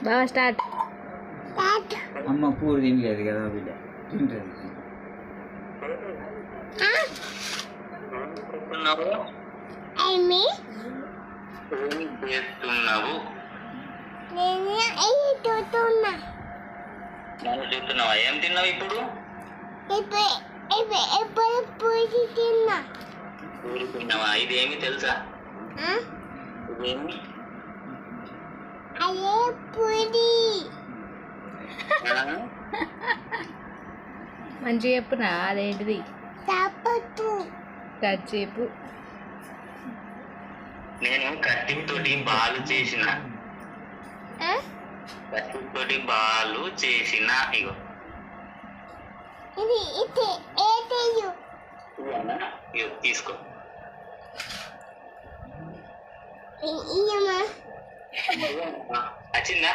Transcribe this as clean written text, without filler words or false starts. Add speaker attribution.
Speaker 1: బాగా స్టార్ట్.
Speaker 2: అమ్మ పూరు తినలేదు కదా బిడ్డ, తింటుంది.
Speaker 3: చూస్తున్నావా? ఏం తిన్నావు ఇప్పుడు? పూరి తిన్నావా? ఇదేమి తెలుసా? ఇదేమి?
Speaker 1: మంచిగా చెప్పునా అదేంటిది? చెప్పు.
Speaker 3: నేను కత్తితోటి బాలు చేసిన. కత్తితోటి బాలు చేసిన. ఇగో ఇగో తీసుకో. వచ్చిందా?